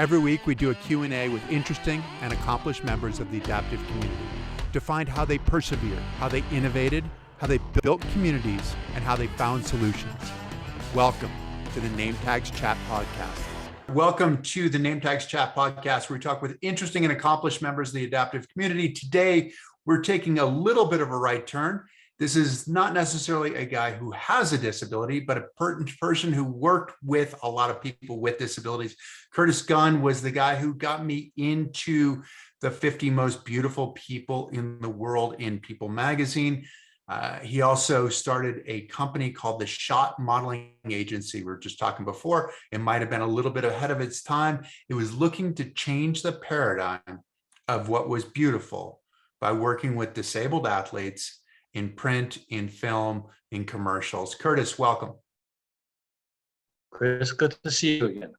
Every week we do a Q&A with interesting and accomplished members of the adaptive community to find how they persevered, how they innovated, how they built communities, and how they found solutions. Welcome to the Nametags Chat Podcast. Welcome to the Nametags Chat Podcast, where we talk with interesting and accomplished members of the adaptive community. Today, we're taking a little bit of a right turn. This is not necessarily a guy who has a disability, but a person who worked with a lot of people with disabilities. Curtis Gunn was the guy who got me into the 50 most beautiful people in the world in People magazine. He also started a company called the Shot Modeling Agency. We were just talking before. It might have been a little bit ahead of its time. It was looking to change the paradigm of what was beautiful by working with disabled athletes in print, in film, in commercials. Curtis, welcome. Chris, good to see you again.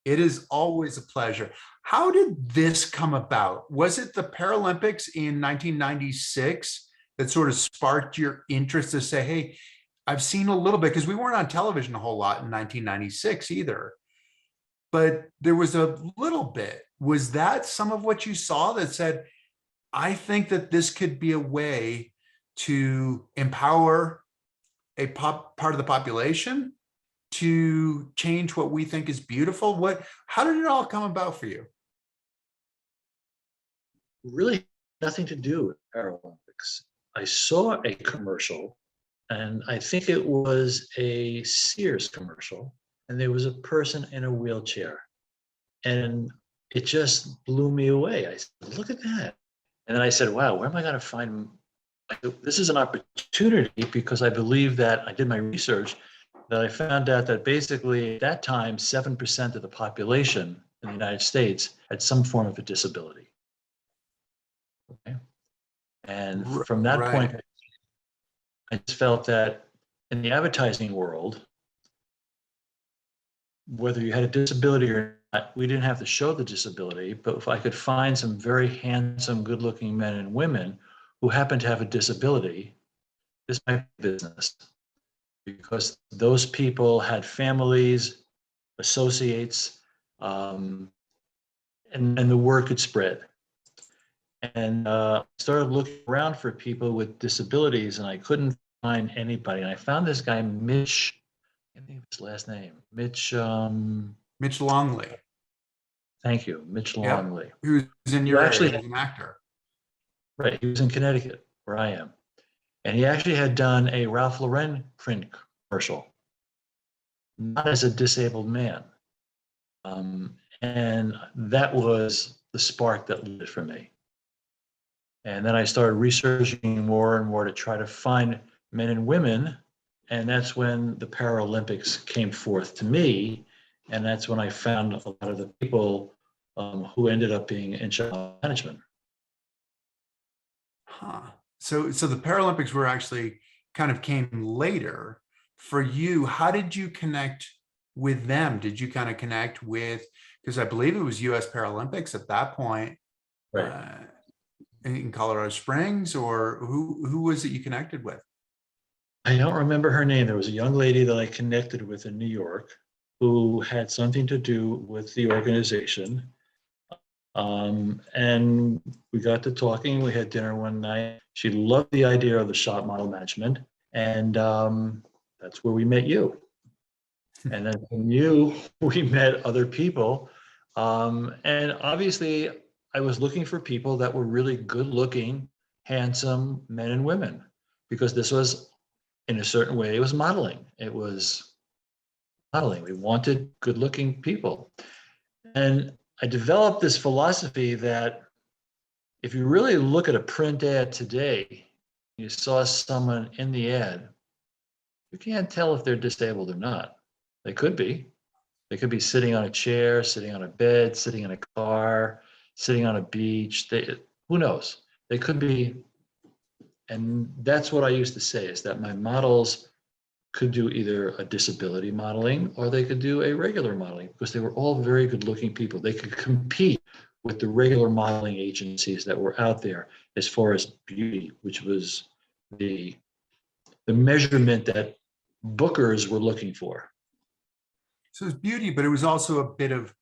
It is always a pleasure. How did this come about? Was it the Paralympics in 1996 that sort of sparked your interest to say, hey, I've seen a little bit, because we weren't on television a whole lot in 1996 either, but there was a little bit. Was that some of what you saw that said, I think that this could be a way to empower a part of the population to change what we think is beautiful? How did it all come about for you? Really nothing to do with Paralympics. I saw a commercial, and I think it was a Sears commercial, and there was a person in a wheelchair, and it just blew me away. I said, look at that. And then I said, wow, where am I going to find? This is an opportunity, because I believe that I did my research, that I found out that basically at that time, 7% of the population in the United States had some form of a disability. Okay. And from that point, I just felt that in the advertising world, whether you had a disability or not, we didn't have to show the disability, but if I could find some very handsome, good-looking men and women who happen to have a disability, this might be business, because those people had families, associates, and the word could spread. And started looking around for people with disabilities, and I couldn't find anybody. And I found this guy, Mitch, I can't think of his last name, Mitch Longley. Thank you, Mitch Longley. Who's in your area, who's an actor. Right, he was in Connecticut, where I am. And he actually had done a Ralph Lauren print commercial, not as a disabled man. And that was the spark that lit it for me. And then I started researching more and more to try to find men and women. And that's when the Paralympics came forth to me. And that's when I found a lot of the people who ended up being in child management. Huh. So the Paralympics were actually kind of came later for you. How did you connect with them? Did you kind of connect with, because I believe it was US Paralympics at that point, right, in Colorado Springs, or who was it you connected with? I don't remember her name. There was a young lady that I connected with in New York who had something to do with the organization. And we got to talking. We had dinner one night. She loved the idea of the shop model management. And that's where we met you. And then from you, we met other people. And obviously, I was looking for people that were really good looking, handsome men and women, because this was, in a certain way, it was modeling. It was modeling. We wanted good looking people. And I developed this philosophy that if you really look at a print ad today, you saw someone in the ad, you can't tell if they're disabled or not. They could be. They could be sitting on a chair, sitting on a bed, sitting in a car, sitting on a beach. Who knows? They could be. And that's what I used to say, is that my models could do either a disability modeling or they could do a regular modeling, because they were all very good looking people. They could compete with the regular modeling agencies that were out there as far as beauty, which was the measurement that bookers were looking for. So it was beauty, but it was also a bit of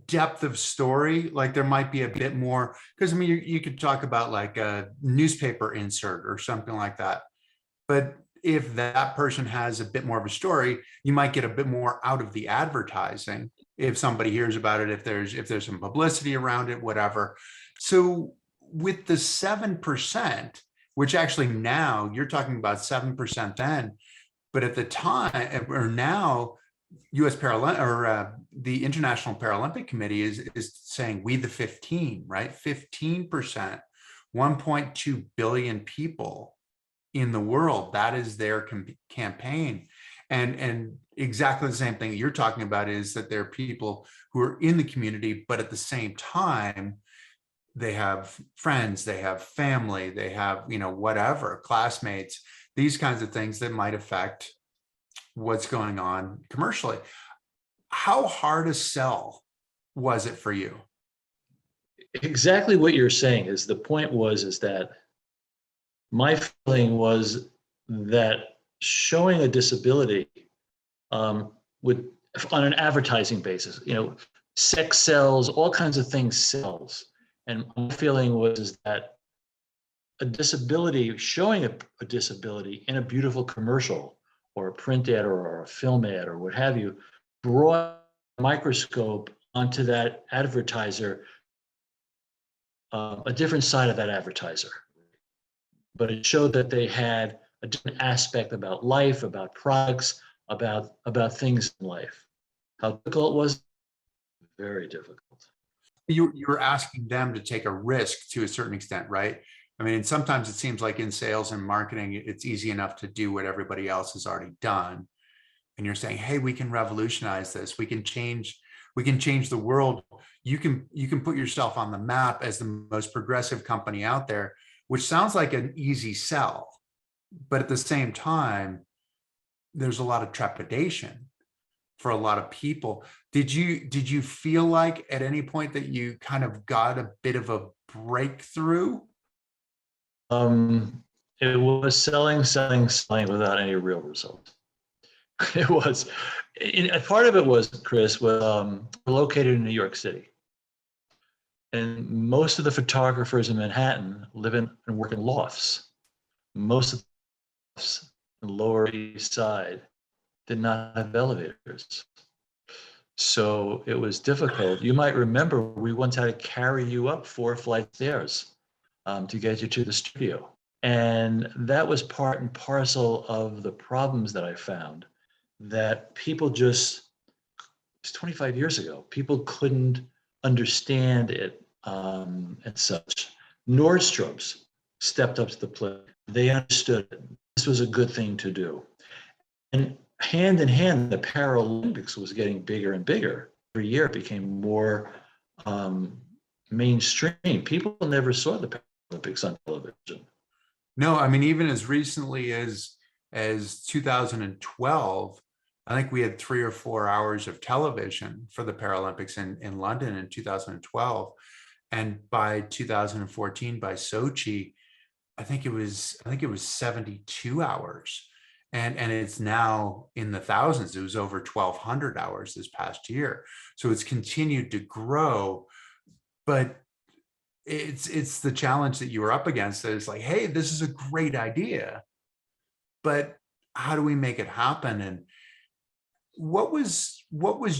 depth of story. Like there might be a bit more, because I mean, you could talk about like a newspaper insert or something like that. But if that person has a bit more of a story, you might get a bit more out of the advertising if somebody hears about it, if there's some publicity around it, whatever. So with the 7%, which actually now you're talking about 7% then, but at the time or now, U.S. Paralympic or the International Paralympic Committee is saying we the 15, right? 15%, 1.2 billion people in the world. That is their campaign. And exactly the same thing that you're talking about is that there are people who are in the community, but at the same time, they have friends, they have family, they have, whatever, classmates, these kinds of things that might affect what's going on commercially. How hard a sell was it for you? Exactly what you're saying is the point is that my feeling was that showing a disability would, on an advertising basis, sex sells, all kinds of things sells. And my feeling was is that a disability, showing a disability in a beautiful commercial or a print ad or a film ad or what have you, brought a microscope onto that advertiser, a different side of that advertiser. But it showed that they had a different aspect about life, about products, about things in life. How difficult was it? Very difficult. You're asking them to take a risk to a certain extent, right? I mean, sometimes it seems like in sales and marketing, it's easy enough to do what everybody else has already done. And you're saying, hey, we can revolutionize this. We can change the world. You can put yourself on the map as the most progressive company out there, which sounds like an easy sell. But at the same time, there's a lot of trepidation for a lot of people. Did you feel like at any point that you kind of got a bit of a breakthrough? It was selling without any real result. It was. Part of it was, Chris, was located in New York City. And most of the photographers in Manhattan live in and work in lofts. Most of the lofts in the Lower East Side did not have elevators. So it was difficult. You might remember we once had to carry you up 4 flights of stairs to get you to the studio. And that was part and parcel of the problems that I found, that people just, it's 25 years ago, people couldn't understand it and such. Nordstrom's stepped up to the plate. They understood it. This was a good thing to do. And hand in hand, the Paralympics was getting bigger and bigger. Every year it became more mainstream. People never saw the Paralympics on television. No, I mean, even as recently as 2012, I think we had 3 or 4 hours of television for the Paralympics in London in 2012. And by 2014, by Sochi, I think it was 72 hours. And it's now in the thousands. It was over 1,200 hours this past year. So it's continued to grow. But it's the challenge that you were up against, that it's like, hey, this is a great idea, but how do we make it happen? And what was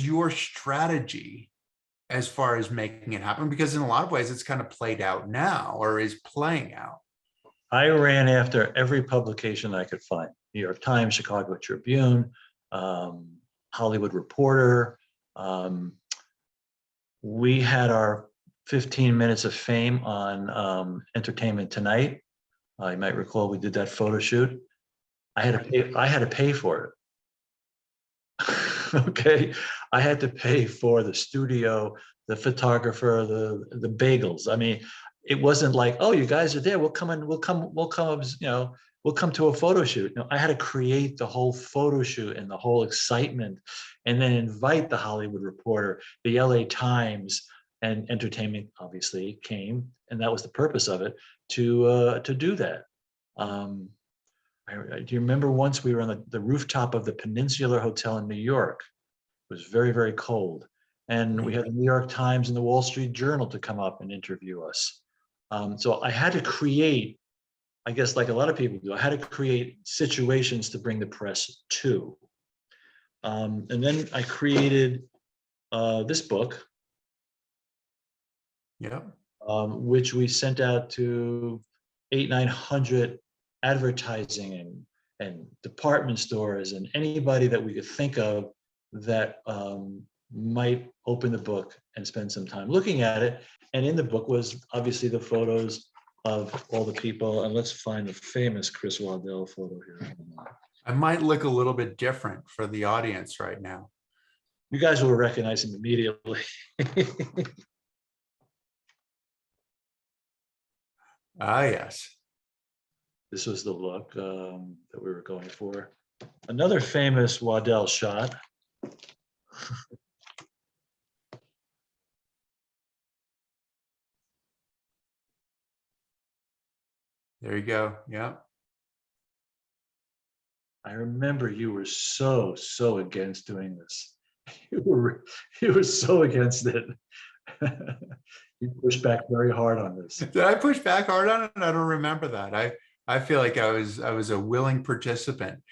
your strategy as far as making it happen? Because in a lot of ways it's kind of played out now, or is playing out. I ran after every publication I could find: New York Times, Chicago Tribune, Hollywood Reporter. We had our 15 minutes of fame on Entertainment Tonight. You might recall we did that photo shoot. I had to pay for it. Okay, I had to pay for the studio, the photographer, the bagels. I mean, it wasn't like, oh, you guys are there, we'll come, we'll come to a photo shoot. No, I had to create the whole photo shoot and the whole excitement, and then invite the Hollywood Reporter, the LA Times, and Entertainment obviously came, and that was the purpose of it, to do that. Do you remember once we were on the rooftop of the Peninsular Hotel in New York? It was very, very cold. And we had the New York Times and the Wall Street Journal to come up and interview us. So I had to create, I guess like a lot of people do, I had to create situations to bring the press to. And then I created this book, Yeah. which we sent out to 900 advertising and department stores and anybody that we could think of that might open the book and spend some time looking at it. And in the book was obviously the photos of all the people. And let's find the famous Chris Waddell photo here. I might look a little bit different for the audience right now. You guys will recognize him immediately. Ah, yes. This was the look that we were going for. Another famous Waddell shot. There you go. Yeah. I remember you were so against doing this. You were so against it. You pushed back very hard on this. Did I push back hard on it? I don't remember that. I feel like I was a willing participant.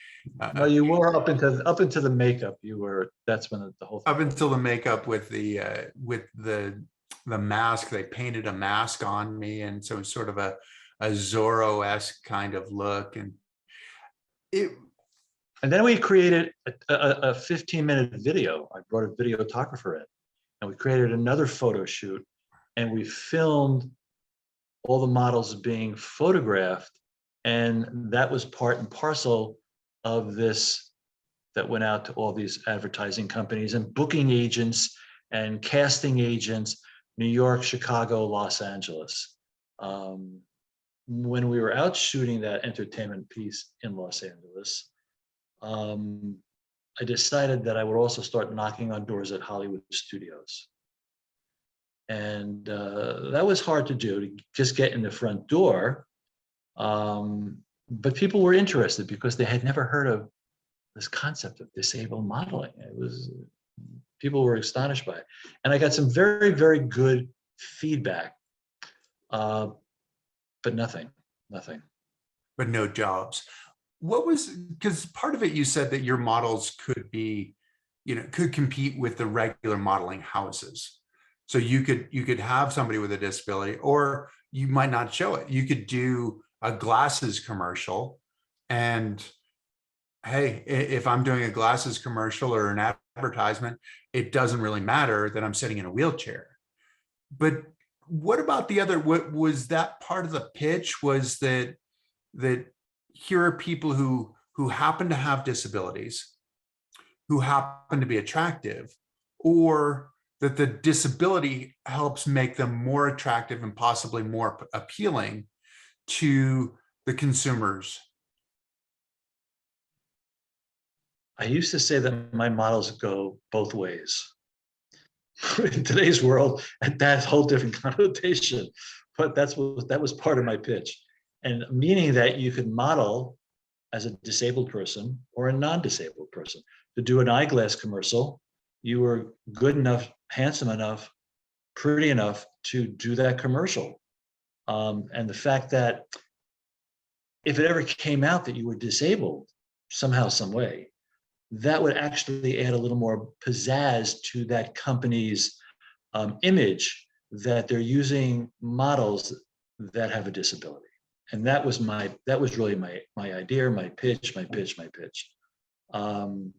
No, you were up into the makeup. You were. That's when the whole thing. Up until the makeup with the mask. They painted a mask on me, and so it's sort of a Zorro-esque kind of look, and then we created a 15-minute video. I brought a videographer in, and we created another photo shoot, and we filmed all the models being photographed, and that was part and parcel of this that went out to all these advertising companies and booking agents and casting agents, New York, Chicago, Los Angeles. When we were out shooting that entertainment piece in Los Angeles, I decided that I would also start knocking on doors at Hollywood studios. And that was hard to do, to just get in the front door. But people were interested because they had never heard of this concept of disabled modeling. People were astonished by it. And I got some very, very good feedback, but nothing. But no jobs. What was, because part of it, you said that your models could be, could compete with the regular modeling houses. So you could have somebody with a disability, or you might not show it. You could do a glasses commercial, and hey, if I'm doing a glasses commercial or an advertisement, it doesn't really matter that I'm sitting in a wheelchair. But what about the other, what was that part of the pitch, was that here are people who happen to have disabilities, who happen to be attractive, or that the disability helps make them more attractive and possibly more appealing to the consumers? I used to say that my models go both ways. In today's world, that's a whole different connotation, but that was part of my pitch. And meaning that you could model as a disabled person or a non-disabled person. To do an eyeglass commercial, you were good enough, handsome enough, pretty enough to do that commercial. And the fact that if it ever came out that you were disabled somehow, some way, that would actually add a little more pizzazz to that company's image, that they're using models that have a disability. And that was really my idea, my pitch. And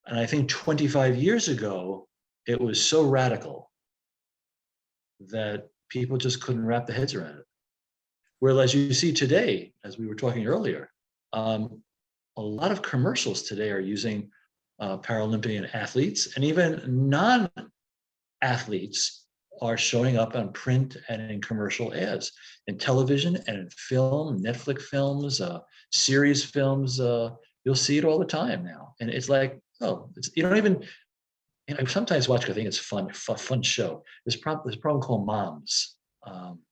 I think 25 years ago, it was so radical that people just couldn't wrap their heads around it. Whereas you see today, as we were talking earlier, a lot of commercials today are using Paralympian athletes, and even non-athletes are showing up on print and in commercial ads, in television and in film, Netflix films, series films. You'll see it all the time now. And it's like, oh, you don't even, I sometimes watch, I think it's fun show. There's a program called Moms.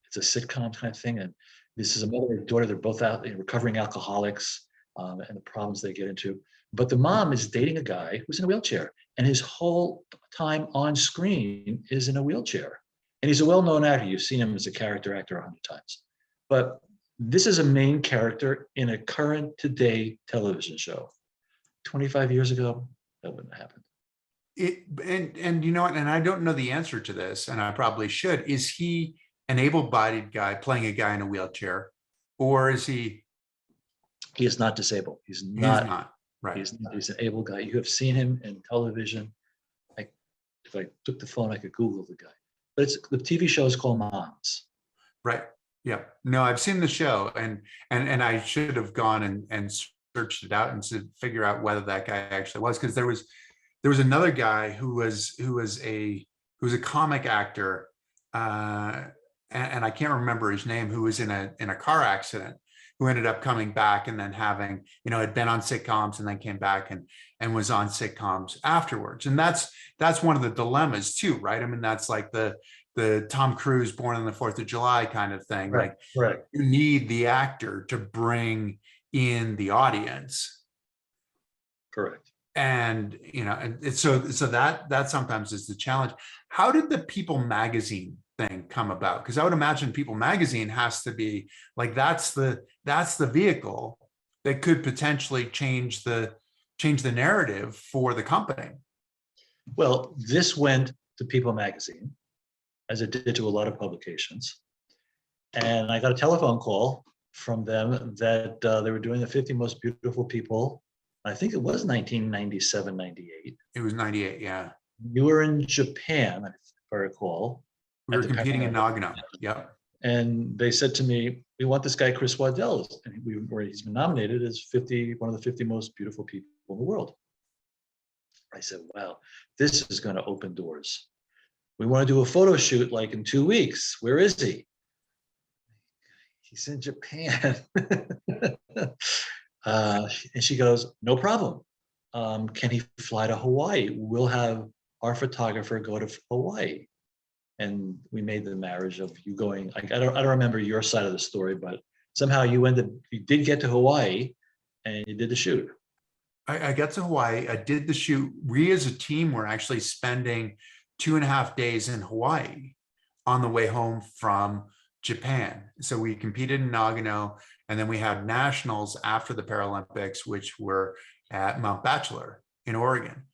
It's a sitcom kind of thing. And this is a mother and daughter. They're both out, recovering alcoholics, and the problems they get into. But the mom is dating a guy who's in a wheelchair, and his whole time on screen is in a wheelchair. And he's a well-known actor. You've seen him as a character actor 100 times. But this is a main character in a current today television show. 25 years ago, that wouldn't have happened. And you know what, and I don't know the answer to this, and I probably should. Is he an able-bodied guy playing a guy in a wheelchair, or is he? He is not disabled. He's He's not. not, right. He's an able guy. You have seen him in television. If I took the phone, I could Google the guy. But the TV show is called Moms. Right. Yeah. No, I've seen the show, and I should have gone and searched it out and to figure out whether that guy actually was, because there was another guy who was a comic actor, and I can't remember his name, who was in a car accident, who ended up coming back and then having, had been on sitcoms and then came back and was on sitcoms afterwards. And that's one of the dilemmas too, right? I mean, that's like the Tom Cruise Born on the 4th of July kind of thing. Right, like right. You need the actor to bring in the audience. Correct. And so that sometimes is the challenge. How did the People magazine thing come about? Because I would imagine People magazine has to be like, that's the vehicle that could potentially change the narrative for the company. Well, this went to People magazine, as it did to a lot of publications, and I got a telephone call from them that they were doing the 50 most beautiful people. I think it was 1997, 98. It was 98, yeah. You were in Japan, if I recall. We were competing in Nagano, yep. And they said to me, we want this guy, Chris Waddell, and he's been nominated as one of the 50 most beautiful people in the world. I said, wow, this is going to open doors. We want to do a photo shoot like in 2 weeks. Where is he? He's in Japan. And she goes, no problem. Can he fly to Hawaii? We'll have our photographer go to Hawaii. And we made the marriage of you going. I don't remember your side of the story, but somehow you did get to Hawaii, and you did the shoot. I got to Hawaii. I did the shoot. We as a team were actually spending 2.5 days in Hawaii on the way home from Japan. So we competed in Nagano, and then we had nationals after the Paralympics, which were at Mount Bachelor in Oregon.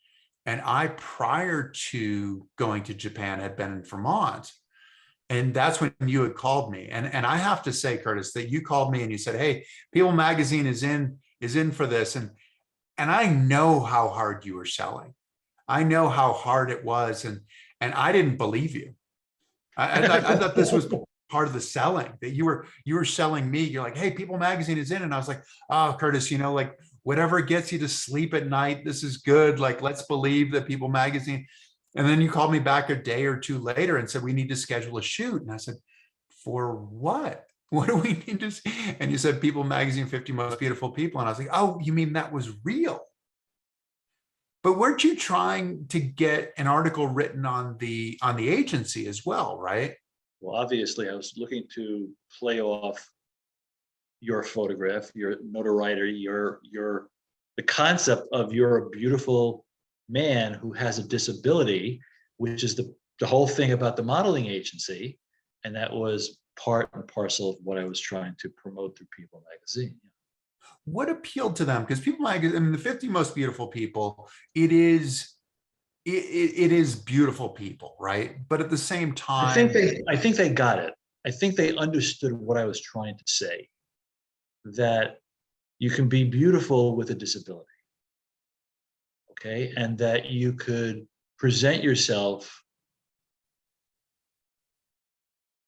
And I, prior to going to Japan, had been in Vermont. And that's when you had called me. And I have to say, Curtis, that you called me and you said, hey, People magazine is in for this. And I know how hard you were selling. I know how hard it was. And I didn't believe you. I thought this was part of the selling, that you were selling me. You're like, hey, People magazine is in. And I was like, oh, Curtis, like whatever gets you to sleep at night, this is good. Like, let's believe that People magazine. And then you called me back a day or two later and said, we need to schedule a shoot. And I said, for what? What do we need to see? And you said People magazine, 50 most beautiful people. And I was like, oh, you mean that was real? But weren't you trying to get an article written on the agency as well, right? Well, obviously, I was looking to play off your photograph, your notoriety, the concept of you're a beautiful man who has a disability, which is the whole thing about the modeling agency. And that was part and parcel of what I was trying to promote through People magazine. What appealed to them? Because People magazine, I mean, the 50 most beautiful people, it is beautiful people, right? But at the same time, I think they got it. I think they understood what I was trying to say, that you can be beautiful with a disability, okay? And that you could present yourself.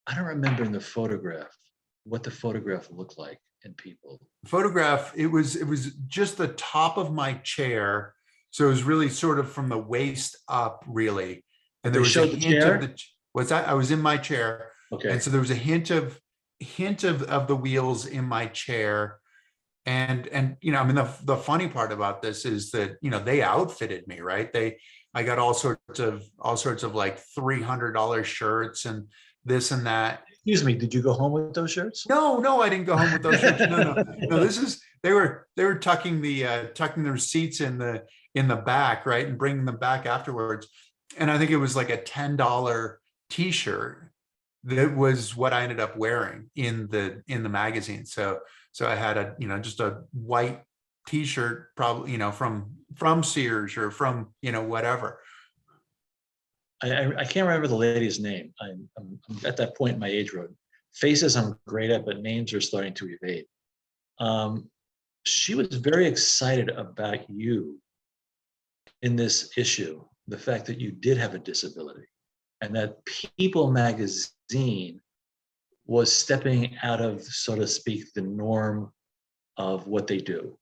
I don't remember in the photograph what the photograph looked like in People. Photograph, it was just the top of my chair. So it was really sort of from the waist up, really. And there was a hint of what's that? I was in my chair. Okay. And so there was a hint of the wheels in my chair. And I mean, the funny part about this is that, they outfitted me, right? I got all sorts of like $300 shirts and this and that. Excuse me, did you go home with those shirts? No, I didn't go home with those shirts. No. This is they were tucking their receipts in in the back, right, and bringing them back afterwards. And I think it was like a $10 t-shirt that was what I ended up wearing in the magazine. So I had a, just a white t-shirt, probably, from Sears or from, whatever. I can't remember the lady's name. I'm at that point in my age road. Faces I'm great at, but names are starting to evade. She was very excited about you in this issue, the fact that you did have a disability, and that People magazine was stepping out of, so to speak, the norm of what they do,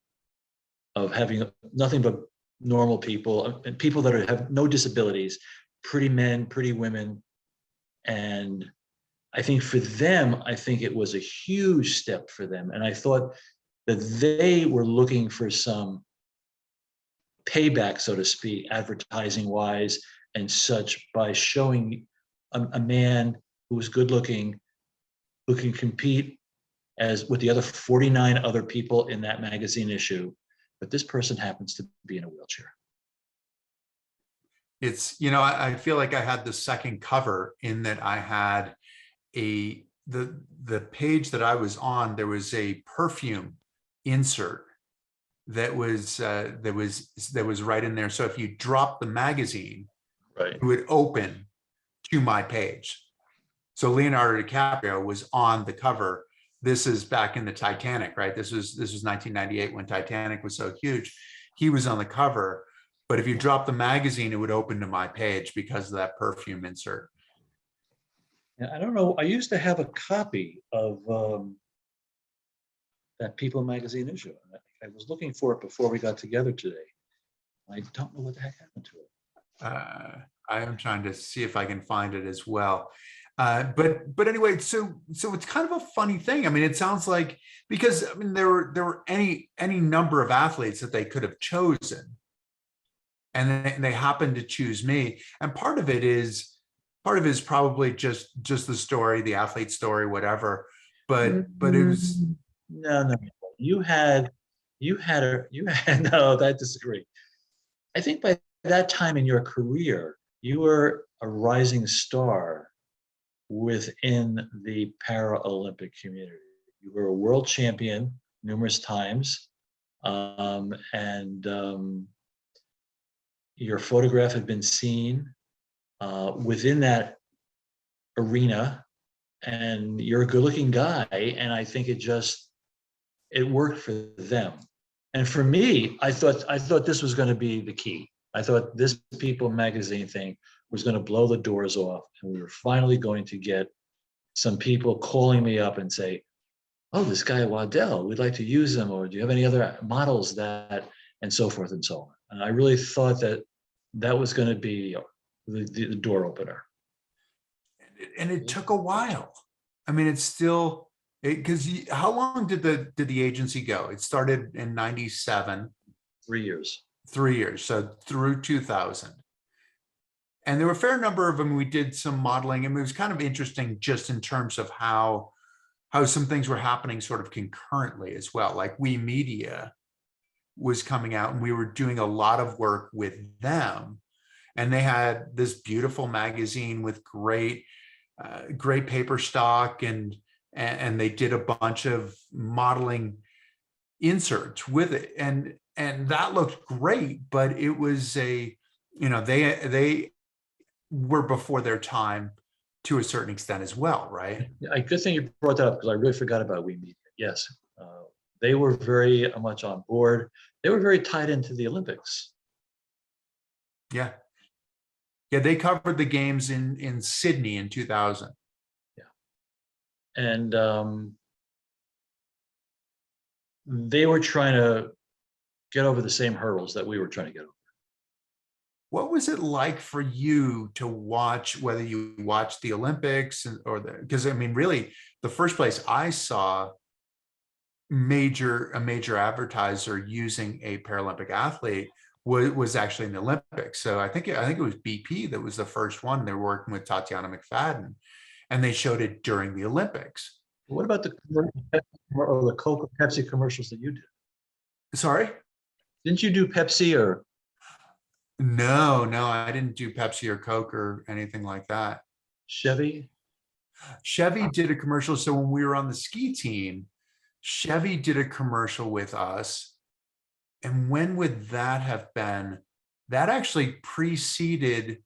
of having nothing but normal people and people that have no disabilities, pretty men, pretty women. And I think for them, I think it was a huge step for them. And I thought that they were looking for some payback, so to speak, advertising wise and such, by showing a man who was good looking, who can compete as with the other 49 other people in that magazine issue, but this person happens to be in a wheelchair. It's, I feel like I had the second cover in that I had the page that I was on, there was a perfume insert that was right in there. So if you drop the magazine, Right. it would open to my page. So Leonardo DiCaprio was on the cover. This is back in the Titanic, right? This was 1998 when Titanic was so huge. He was on the cover, but if you drop the magazine, it would open to my page because of that perfume insert. And I don't know, I used to have a copy of that People magazine issue. I was looking for it before we got together today. I don't know what the heck happened to it. I am trying to see if I can find it as well. But anyway, so it's kind of a funny thing. I mean, it sounds like, because I mean there were any number of athletes that they could have chosen, and they happened to choose me. And part of it is probably just the story, the athlete story, whatever. But it was no. You had no, I disagree. I think by that time in your career, you were a rising star within the Paralympic community. You were a world champion numerous times, and your photograph had been seen within that arena, and you're a good-looking guy, and I think it worked for them. And for me, I thought this was going to be the key. I thought this People magazine thing was going to blow the doors off, and we were finally going to get some people calling me up and say, "Oh, this guy Waddell, we'd like to use him," or "Do you have any other models that," and so forth and so on. And I really thought that was going to be the door opener. And it took a while. I mean, it's still, because how long did the agency go? It started in 97. 3 years. 3 years, so through 2000. And there were a fair number of them. We did some modeling, and it was kind of interesting just in terms of how some things were happening sort of concurrently as well. Like We Media was coming out, and we were doing a lot of work with them. And they had this beautiful magazine with great paper stock, and they did a bunch of modeling inserts with it, and that looked great. But it was they were before their time to a certain extent as well, right? Good thing you brought that up, because I really forgot about We Media. Yes, they were very much on board. They were very tied into the Olympics. Yeah, they covered the games in Sydney in 2000. Yeah, and they were trying to get over the same hurdles that we were trying to get over. What was it like for you to watch, whether you watched the Olympics because I mean, really, the first place I saw a major advertiser using a Paralympic athlete was actually in the Olympics. So I think it was BP that was the first one. They were working with Tatiana McFadden, and they showed it during the Olympics. What about the Coke or Pepsi commercials that you did? Sorry? Didn't you do Pepsi or? No, no, I didn't do Pepsi or Coke or anything like that. Chevy? Chevy did a commercial. So when we were on the ski team, Chevy did a commercial with us. And when would that have been? That actually preceded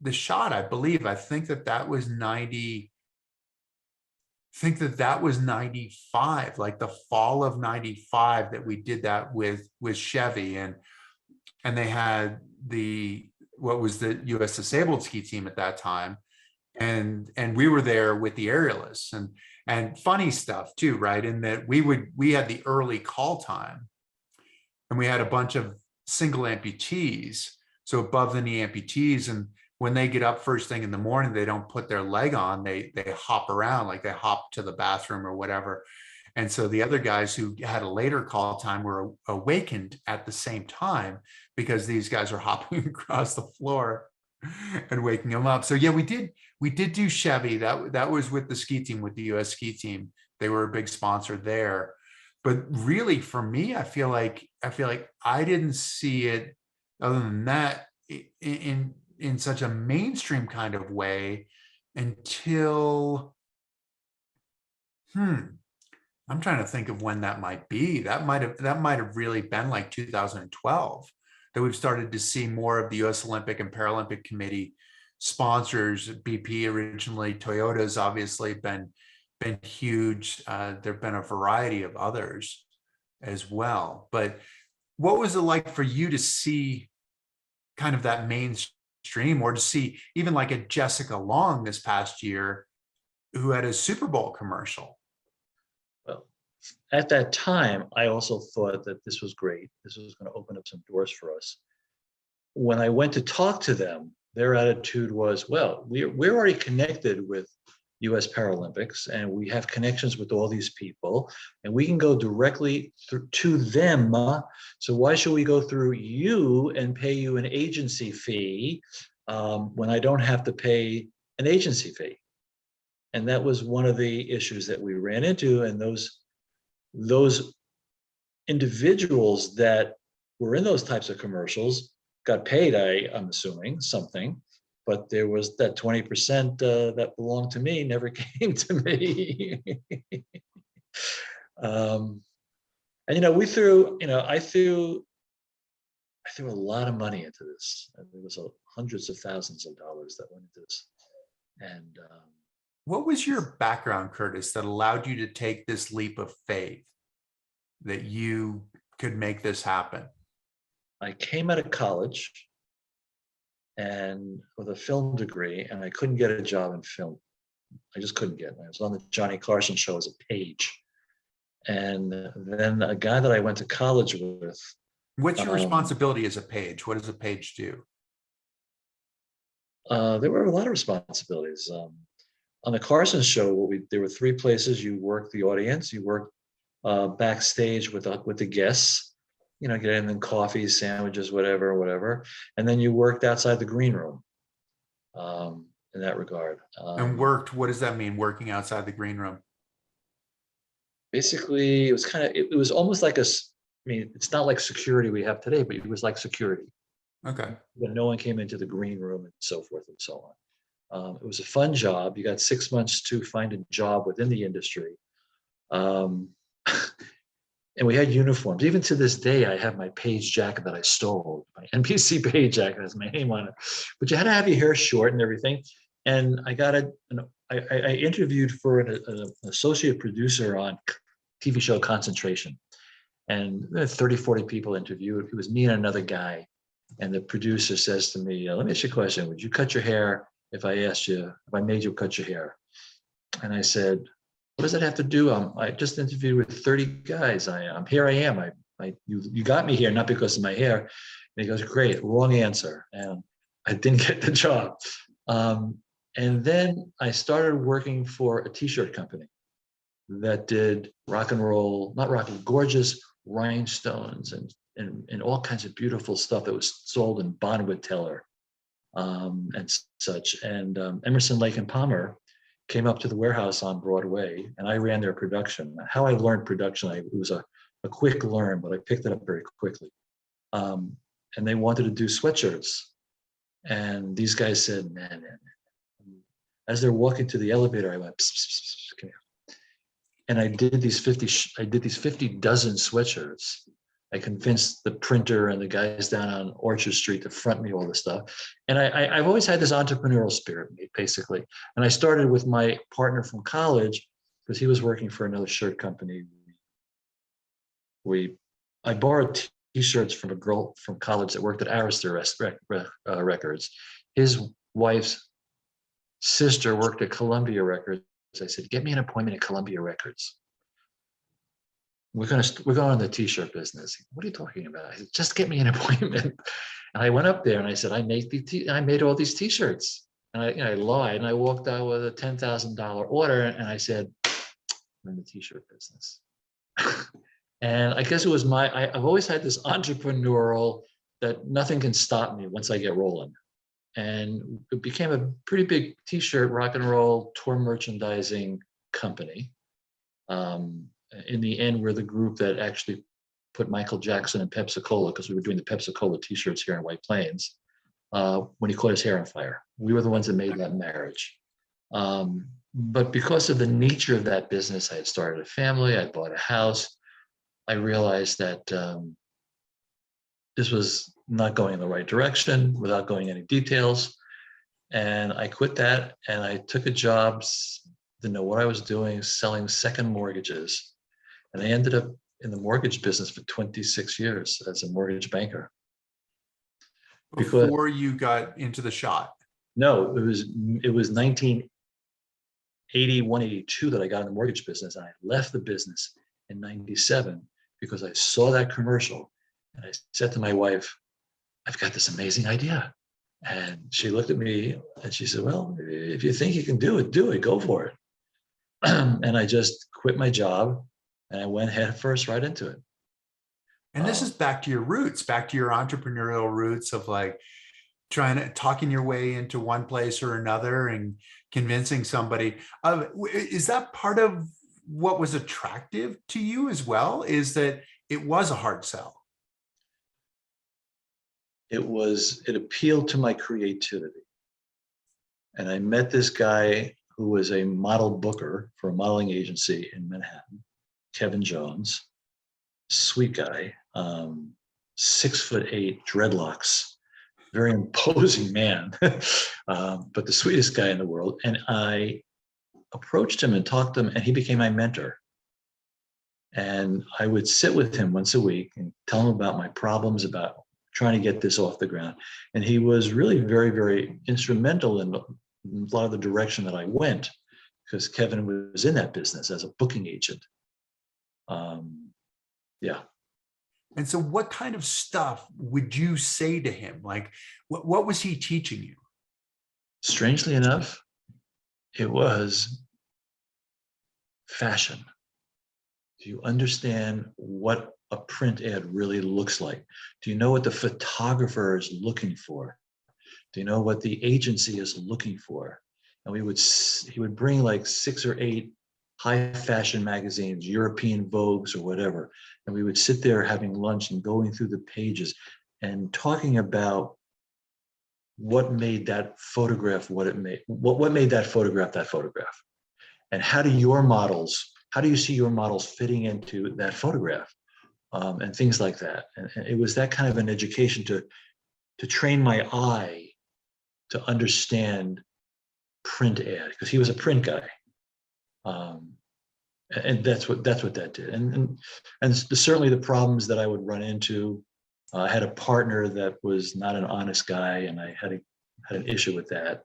the shot, I believe. I think that was 90. Think that was 95, like the fall of 95 that we did that with Chevy. And they had the what was the US disabled ski team at that time. And we were there with the aerialists and funny stuff too, right? In that we had the early call time and we had a bunch of single amputees, so above the knee amputees. And when they get up first thing in the morning, they don't put their leg on, they hop around, like they hop to the bathroom or whatever. And so the other guys who had a later call time were awakened at the same time because these guys are hopping across the floor and waking them up. So yeah, we did do Chevy. That was with the ski team, with the US ski team. They were a big sponsor there. But really for me, I feel like I didn't see it other than that in such a mainstream kind of way until I'm trying to think of when that might be. That might have really been like 2012 that we've started to see more of the US Olympic and Paralympic Committee sponsors. BP originally, Toyota's obviously been huge. There've been a variety of others as well. But what was it like for you to see kind of that mainstream, or to see even like a Jessica Long this past year who had a Super Bowl commercial? Well, at that time, I also thought that this was great. This was going to open up some doors for us. When I went to talk to them, their attitude was, well, we're already connected with US Paralympics and we have connections with all these people and we can go directly to them. So why should we go through you and pay you an agency fee when I don't have to pay an agency fee? And that was one of the issues that we ran into. And those individuals that were in those types of commercials got paid, I'm assuming, something, but there was that 20% that belonged to me never came to me. And we threw, I threw a lot of money into this. And there was hundreds of thousands of dollars that went into this. And What was your background, Curtis, that allowed you to take this leap of faith that you could make this happen? I came out of college and with a film degree, and I couldn't get a job in film. I just couldn't get it. I was on the Johnny Carson show as a page. And then a guy that I went to college with. What's your responsibility as a page? What does a page do? There were a lot of responsibilities. On the Carson show, there were three places you worked: the audience, you worked backstage with the guests, getting them coffees, sandwiches, whatever, and then you worked outside the green room. In that regard. And worked, what does that mean, working outside the green room? Basically, it was it was almost like it's not like security we have today, but it was like security. Okay. When no one came into the green room and so forth and so on. It was a fun job. You got 6 months to find a job within the industry. And we had uniforms. Even to this day, I have my page jacket that I stole, my NBC page jacket has my name on it. But you had to have your hair short and everything. And I got I interviewed for an associate producer on TV show Concentration. And there were 30, 40 people interviewed. It was me and another guy. And the producer says to me, let me ask you a question. Would you cut your hair if I made you cut your hair? And I said, what does that have to do? I just interviewed with 30 guys. Here I am. You got me here, not because of my hair. And he goes, great, wrong answer. And I didn't get the job. And then I started working for a t-shirt company that did rock and roll, not rock, gorgeous rhinestones and all kinds of beautiful stuff that was sold in Bonwood Teller and such. And Emerson, Lake and Palmer came up to the warehouse on Broadway, and I ran their production. How I learned production, it was a quick learn, but I picked it up very quickly. and they wanted to do sweatshirts. And these guys said, nah, nah, nah. As they're walking to the elevator, I went, psst, psst, psst, come here. And I did these 50 dozen sweatshirts. I convinced the printer and the guys down on Orchard Street to front me all this stuff. And I've always had this entrepreneurial spirit, basically. And I started with my partner from college, because he was working for another shirt company. I borrowed T-shirts from a girl from college that worked at Arista Records. His wife's sister worked at Columbia Records. I said, get me an appointment at Columbia Records. We're going on the T-shirt business. What are you talking about? I said, just get me an appointment. And I went up there and I said, I made all these T-shirts. And I lied, and I walked out with a $10,000 order, and I said, I'm in the T-shirt business. And I guess it was I've always had this entrepreneurial that nothing can stop me once I get rolling. And it became a pretty big T-shirt rock and roll tour merchandising company. In the end, we're the group that actually put Michael Jackson in Pepsi-Cola, because we were doing the Pepsi-Cola T-shirts here in White Plains, when he caught his hair on fire. We were the ones that made that marriage. But because of the nature of that business, I had started a family, I bought a house. I realized that this was not going in the right direction without going into details. And I quit that, and I took a job, didn't know what I was doing, selling second mortgages. And I ended up in the mortgage business for 26 years as a mortgage banker. Before you got into the shot? No, it was 1981, 82 that I got in the mortgage business. And I left the business in 97 because I saw that commercial, and I said to my wife, I've got this amazing idea. And she looked at me and she said, well, if you think you can do it, go for it. And I just quit my job and I went head first right into it. And this is back to your roots, back to your entrepreneurial roots of like talking your way into one place or another and convincing somebody. Is that part of what was attractive to you as well? Is that it was a hard sell? It appealed to my creativity. And I met this guy who was a model booker for a modeling agency in Manhattan, Kevin Jones, sweet guy, 6'8", dreadlocks, very imposing man, but the sweetest guy in the world. And I approached him and talked to him, and he became my mentor. And I would sit with him once a week and tell him about my problems, about trying to get this off the ground. And he was really very, very instrumental in a lot of the direction that I went, because Kevin was in that business as a booking agent. Yeah. And so what kind of stuff would you say to him? Like, what was he teaching you? Strangely enough, it was fashion. Do you understand what a print ad really looks like? Do you know what the photographer is looking for? Do you know what the agency is looking for? And he would bring like 6 or 8 high fashion magazines, European Vogues or whatever. And we would sit there having lunch and going through the pages and talking about what made that photograph what made that photograph. And how do you see your models fitting into that photograph? And things like that. And it was that kind of an education to train my eye to understand print ad, because he was a print guy. And that's what that did. And certainly the problems that I would run into. I had a partner that was not an honest guy, and I had an issue with that,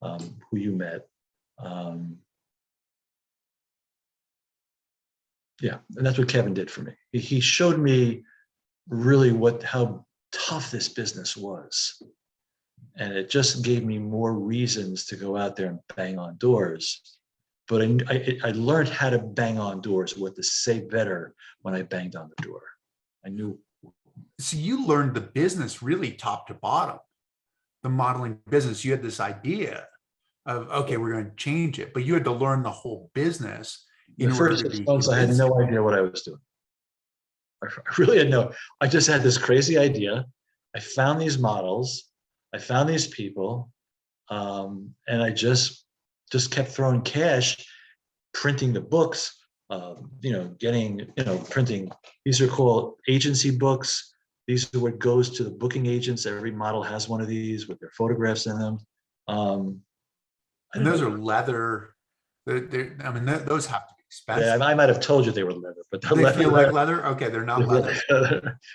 who you met. Yeah, and that's what Kevin did for me. He showed me really how tough this business was. And it just gave me more reasons to go out there and bang on doors. But I learned how to bang on doors, what to say better when I banged on the door. I knew. So you learned the business really top to bottom, the modeling business. You had this idea of, okay, we're going to change it, but you had to learn the whole business. The first 6 months, I had no idea what I was doing. I really had I just had this crazy idea. I found these models, I found these people, and I just kept throwing cash, printing the books, printing. These are called agency books. These are what goes to the booking agents. Every model has one of these with their photographs in them. And those are leather. I mean, those have to be Yeah, expensive. I might have told you they were leather, but they're They leather. feel like leather? Okay, they're not leather.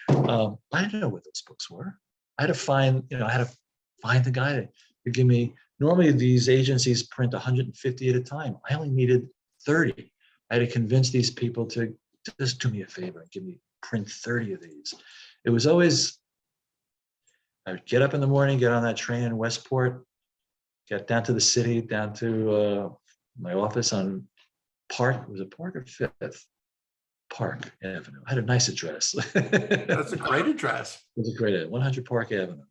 I didn't know what those books were. I had to find the guy to give me. Normally, these agencies print 150 at a time. I only needed 30. I had to convince these people to just do me a favor and print 30 of these. It was always, I would get up in the morning, get on that train in Westport, get down to the city, down to my office on Park. Was it Park or Fifth? Park Avenue. I had a nice address. That's a great address. It was a great 100 Park Avenue.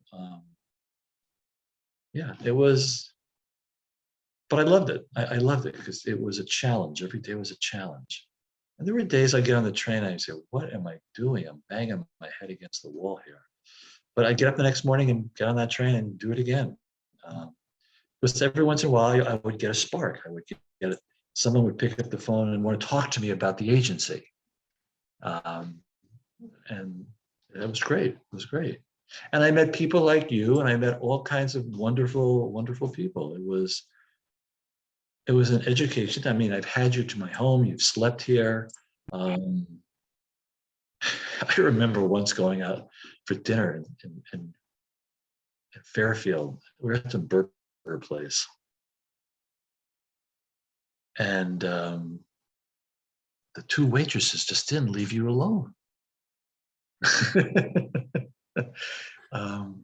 Yeah, it was, but I loved it. I loved it because it was a challenge. Every day was a challenge. And there were days I get on the train and I say, what am I doing? I'm banging my head against the wall here. But I get up the next morning and get on that train and do it again. Because every once in a while I would get a spark. I would get someone would pick up the phone and want to talk to me about the agency. And it was great. It was great. And I met people like you, and I met all kinds of wonderful, wonderful people. It was an education. I mean, I've had you to my home. You've slept here. I remember once going out for dinner in Fairfield. We were at some burger place, and the two waitresses just didn't leave you alone. And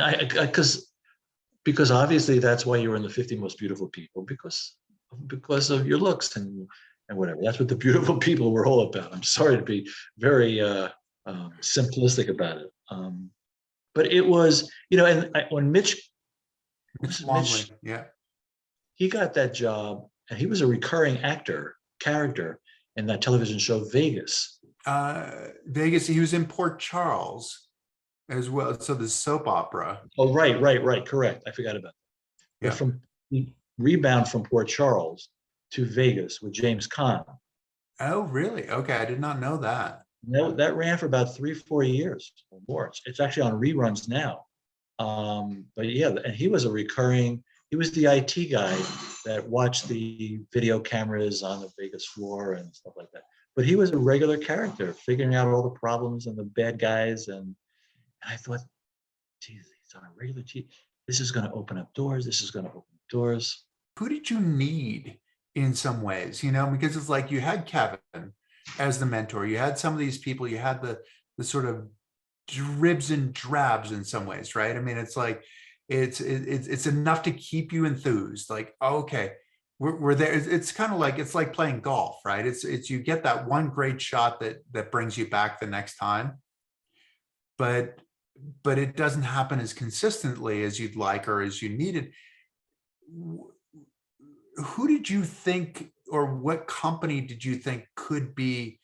I because obviously that's why you were in the 50 most beautiful people, because of your looks and whatever. That's what the beautiful people were all about. I'm sorry to be very simplistic about it, but it was, when Mitch, Yeah, he got that job, and he was a recurring character in that television show Vegas. Vegas. He was in Port Charles as well. So the soap opera. Oh, right. Correct. I forgot about that. Yeah. But rebound from Port Charles to Vegas with James Caan. Oh, really? Okay, I did not know that. No, that ran for about 3-4 years or more. It's actually on reruns now. But yeah, and he was he was the IT guy that watched the video cameras on the Vegas floor and stuff like that. But he was a regular character, figuring out all the problems and the bad guys. And I thought, geez, he's on a regular TV. This is going to open up doors. This is going to open up doors. Who did you need in some ways, because it's like you had Kevin as the mentor. You had some of these people, you had the sort of dribs and drabs in some ways, right? I mean, it's like, it's enough to keep you enthused. Like, okay, we're there. It's kind of like, it's like playing golf, right? It's you get that one great shot that brings you back the next time, but it doesn't happen as consistently as you'd like or as you needed. Who did you think, or what company did you think could be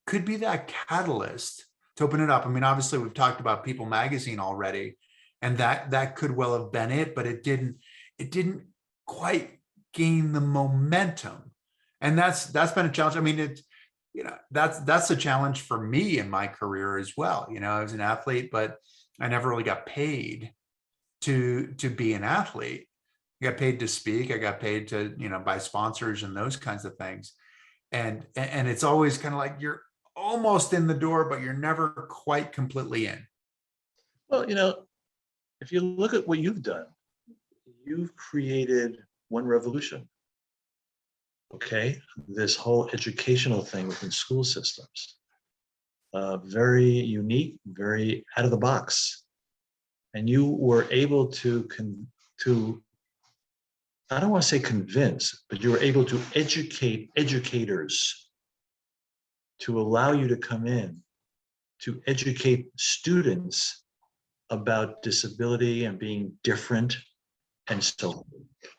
that catalyst to open it up? I mean, obviously we've talked about People Magazine already, and that could well have been it, but it didn't quite gain the momentum. And that's been a challenge. I mean, that's a challenge for me in my career as well. I was an athlete, but I never really got paid to be an athlete. I got paid to speak. I got paid to, by sponsors and those kinds of things. And it's always kind of like you're almost in the door, but you're never quite completely in. Well, if you look at what you've done, you've created one revolution. Okay, this whole educational thing within school systems, very unique, very out of the box, and you were able to I don't want to say convince, but you were able to educate educators to allow you to come in to educate students about disability and being different and so on.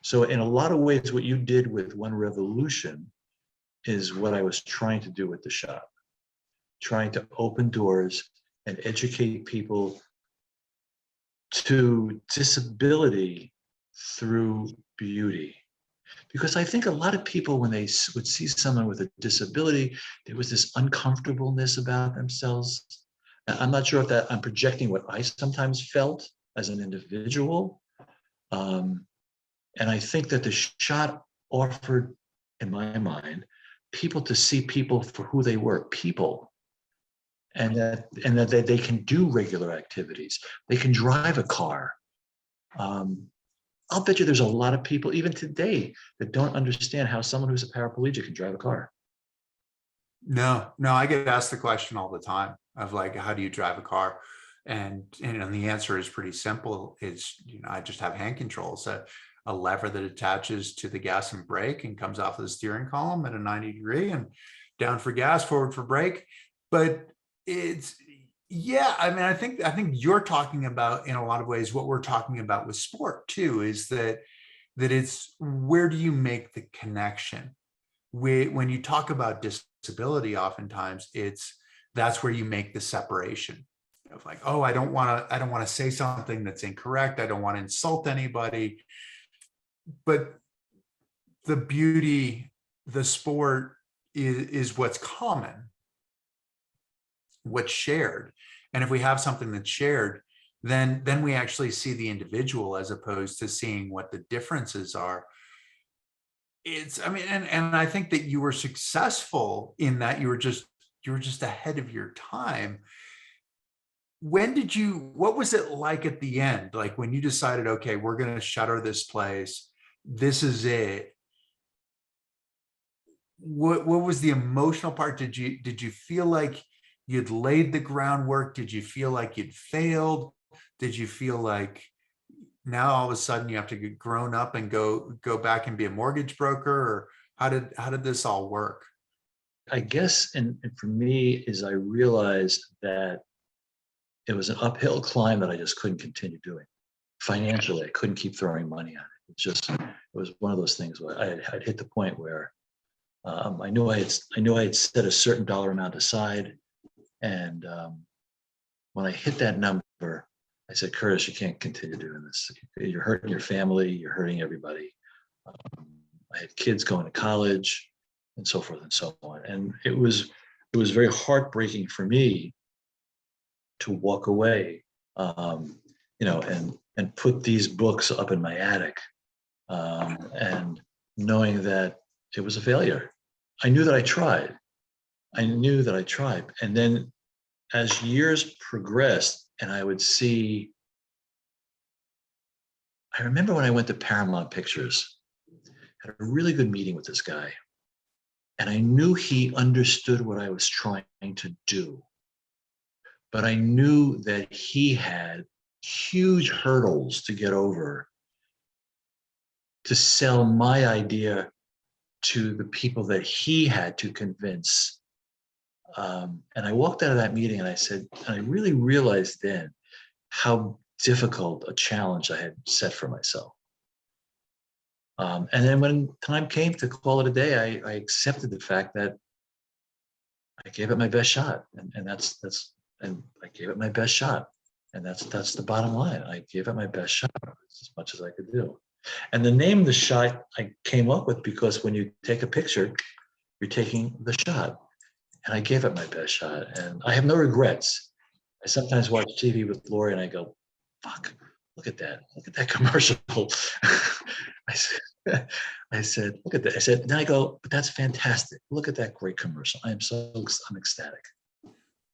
So in a lot of ways, what you did with One Revolution is what I was trying to do with the shop, trying to open doors and educate people to disability through beauty. Because I think a lot of people, when they would see someone with a disability, there was this uncomfortableness about themselves. I'm not sure if that I'm projecting what I sometimes felt as an individual. And I think that the shot offered, in my mind, people to see people for who they were, people, and that they can do regular activities. They can drive a car. I'll bet you there's a lot of people, even today, that don't understand how someone who's a paraplegic can drive a car. No, I get asked the question all the time of like, how do you drive a car? And the answer is pretty simple. It's, I just have hand controls, a lever that attaches to the gas and brake and comes off of the steering column at a 90 degree, and down for gas, forward for brake. But it's, yeah, I mean, I think you're talking about, in a lot of ways, what we're talking about with sport too, is that it's, where do you make the connection? When you talk about disability, oftentimes that's where you make the separation of like, oh, I don't want to say something that's incorrect. I don't want to insult anybody. But the beauty, the sport is what's common, what's shared. And if we have something that's shared, then we actually see the individual, as opposed to seeing what the differences are. It's, I mean, and I think that you were successful in that. You were just ahead of your time. What was it like at the end? Like when you decided, okay, we're going to shutter this place, this is it. What was the emotional part? Did you feel like you'd laid the groundwork? Did you feel like you'd failed? Did you feel like now all of a sudden you have to get grown up and go back and be a mortgage broker? Or how did this all work? I guess, and for me, is I realized that it was an uphill climb that I just couldn't continue doing. Financially, I couldn't keep throwing money at it. It was one of those things where I'd hit the point where I knew I had set a certain dollar amount aside, and when I hit that number, I said, Curtis, you can't continue doing this. You're hurting your family. You're hurting everybody. I had kids going to college, and so forth and so on. And it was very heartbreaking for me to walk away, and put these books up in my attic, and knowing that it was a failure. I knew that I tried. And then as years progressed, and I remember when I went to Paramount Pictures, had a really good meeting with this guy. And I knew he understood what I was trying to do. But I knew that he had huge hurdles to get over to sell my idea to the people that he had to convince. And I walked out of that meeting and I said, and I really realized then how difficult a challenge I had set for myself. And then when time came to call it a day, I accepted the fact that I gave it my best shot, and I gave it my best shot, and that's the bottom line. I gave it my best shot as much as I could do. And the name of the shot I came up with because when you take a picture, you're taking the shot, and I gave it my best shot, and I have no regrets. I sometimes watch TV with Lori, and I go, "Fuck, look at that commercial." I said, look at that. I said, then I go, but that's fantastic. Look at that great commercial. I'm ecstatic.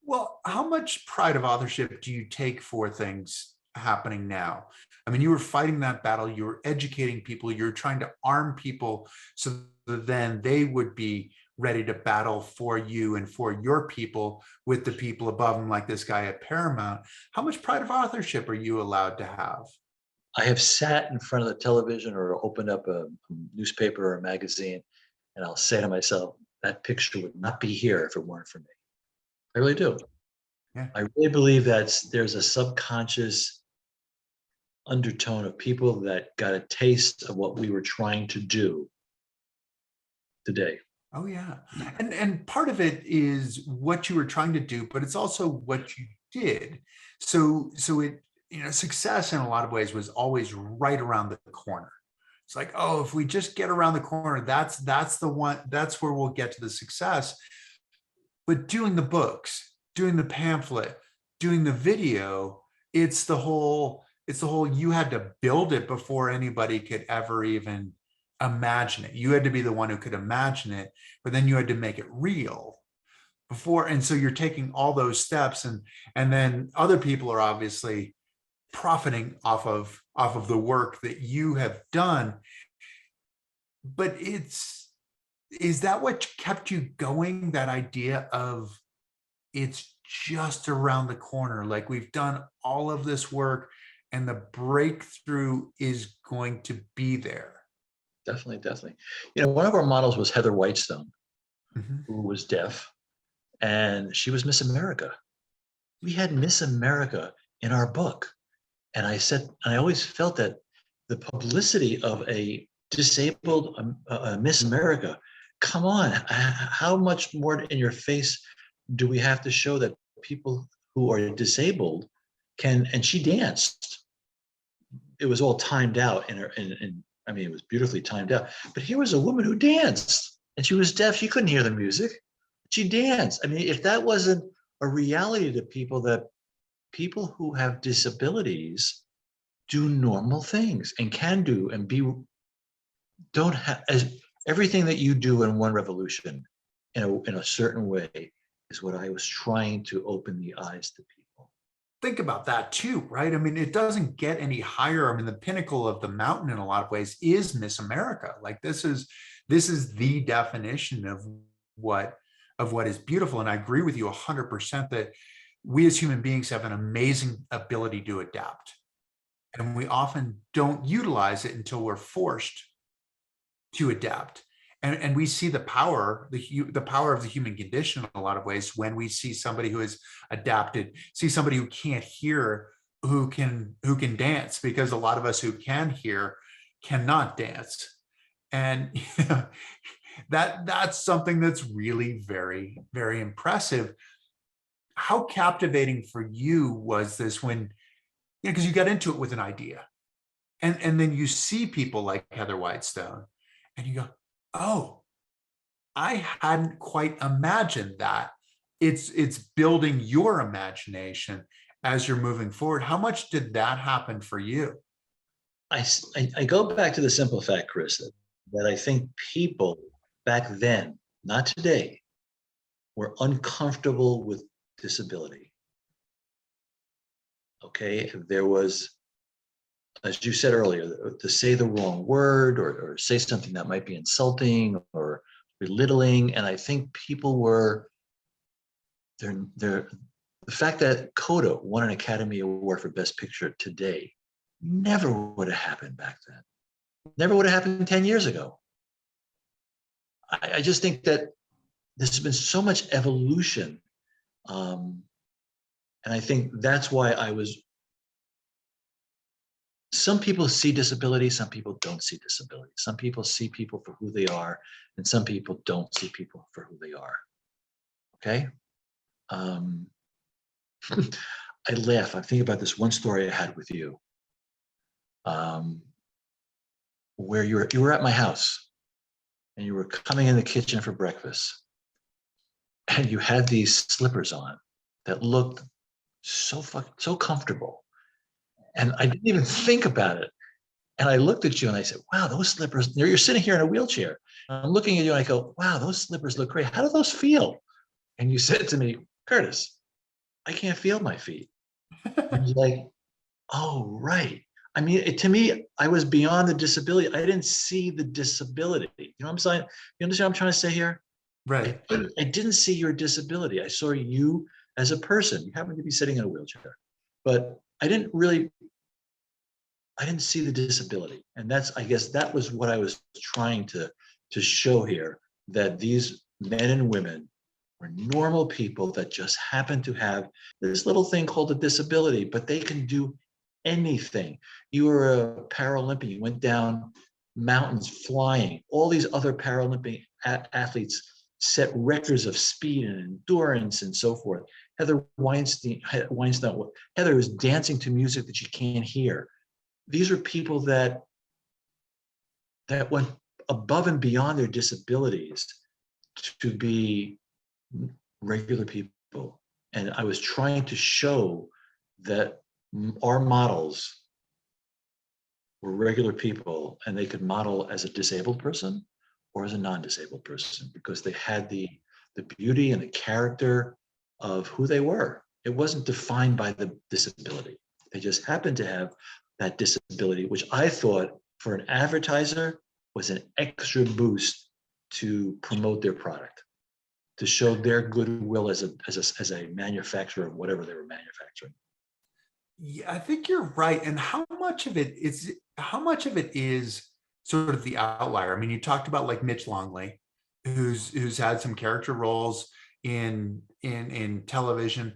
Well, how much pride of authorship do you take for things happening now? I mean, you were fighting that battle, you were educating people, you're trying to arm people so that then they would be ready to battle for you and for your people with the people above them, like this guy at Paramount. How much pride of authorship are you allowed to have? I have sat in front of the television or opened up a newspaper or a magazine, and I'll say to myself, that picture would not be here if it weren't for me. I really do. Yeah. I really believe that there's a subconscious undertone of people that got a taste of what we were trying to do today. Oh yeah. And part of it is what you were trying to do, but it's also what you did. So it, success in a lot of ways was always right around the corner. It's like, oh, if we just get around the corner, that's the one, that's where we'll get to the success. But doing the books, doing the pamphlet, doing the video, it's the whole you had to build it before anybody could ever even imagine it. You had to be the one who could imagine it, but then you had to make it real before. And so you're taking all those steps, and then other people are obviously profiting off of the work that you have done. But is that what kept you going, that idea of it's just around the corner, like we've done all of this work and the breakthrough is going to be there? Definitely, definitely. One of our models was Heather Whitestone, Mhm. who was deaf, and she was Miss America. We had Miss America in our book. And I always felt that the publicity of a disabled Miss America, come on, how much more in your face do we have to show that people who are disabled can, and she danced. It was all timed out, and I mean, it was beautifully timed out. But here was a woman who danced, and she was deaf. She couldn't hear the music. She danced. I mean, if that wasn't a reality to people, that people who have disabilities do normal things and can do and be, don't have, as everything that you do in One Revolution in a certain way is what I was trying to open the eyes to people. Think about that too, right? I mean, it doesn't get any higher. I mean, the pinnacle of the mountain in a lot of ways is Miss America. Like this is the definition what what is beautiful. And I agree with you 100% that we as human beings have an amazing ability to adapt. And we often don't utilize it until we're forced to adapt. And we see the power, the power of the human condition in a lot of ways when we see somebody who is adapted, see somebody who can't hear, who can dance, because a lot of us who can hear cannot dance. And that's something that's really very, very impressive. How captivating for you was this when, because you got into it with an idea, and then you see people like Heather Whitestone and you go, oh, I hadn't quite imagined that. It's building your imagination as you're moving forward. How much did that happen for you? I go back to the simple fact, Chris, that I think people back then, not today, were uncomfortable with disability. Okay, there was, as you said earlier, to say the wrong word or say something that might be insulting or belittling. And I think people were, the fact that Coda won an Academy Award for Best Picture today never would have happened back then. Never would have happened 10 years ago. I just think that there's been so much evolution. And I think that's why some people see disability, some people don't see disability. Some people see people for who they are, and some people don't see people for who they are. Okay? I laugh. I'm thinking about this one story I had with you, where you were at my house, and you were coming in the kitchen for breakfast, and you had these slippers on that looked so comfortable, and I didn't even think about it. And I looked at you and I said, wow, those slippers, you're sitting here in a wheelchair. I'm looking at you and I go, wow, those slippers look great. How do those feel? And you said to me, Curtis, I can't feel my feet. I was like, oh, right. I mean, to me, I was beyond the disability. I didn't see the disability. You know what I'm saying? You understand what I'm trying to say here? Right. I didn't see your disability. I saw you as a person. You happen to be sitting in a wheelchair, but I didn't see the disability. And I guess that was what I was trying to show here, that these men and women were normal people that just happen to have this little thing called a disability, but they can do anything. You were a Paralympian, you went down mountains flying. All these other Paralympic athletes set records of speed and endurance and so forth. Heather Weinstein, Heather is dancing to music that you can't hear. These are people that went above and beyond their disabilities to be regular people. And I was trying to show that our models were regular people, and they could model as a disabled person or as a non-disabled person, because they had the beauty and the character of who they were. It wasn't defined by the disability. They just happened to have that disability, which I thought for an advertiser was an extra boost to promote their product, to show their goodwill as a manufacturer of whatever they were manufacturing. Yeah, I think you're right. And how much of it is sort of the outlier? I mean, you talked about like Mitch Longley, who's had some character roles in television.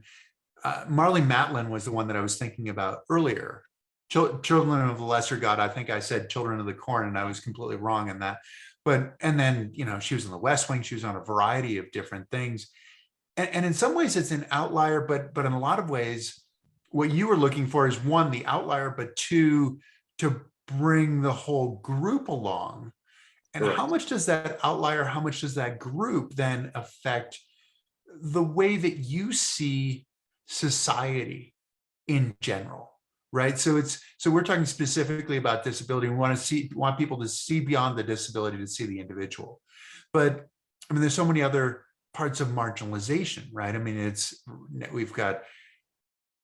Marley Matlin was the one that I was thinking about earlier. Children of the Lesser God. I think I said Children of the Corn, and I was completely wrong in that. And then, she was in The West Wing. She was on a variety of different things. And in some ways it's an outlier, but in a lot of ways, what you were looking for is one, the outlier, but two, to bring the whole group along. And Correct. how much does that outlier, how much does that group then affect the way that you see society in general, right? So we're talking specifically about disability. We want people to see beyond the disability, to see the individual. But I mean, there's so many other parts of marginalization, right? I mean, we've got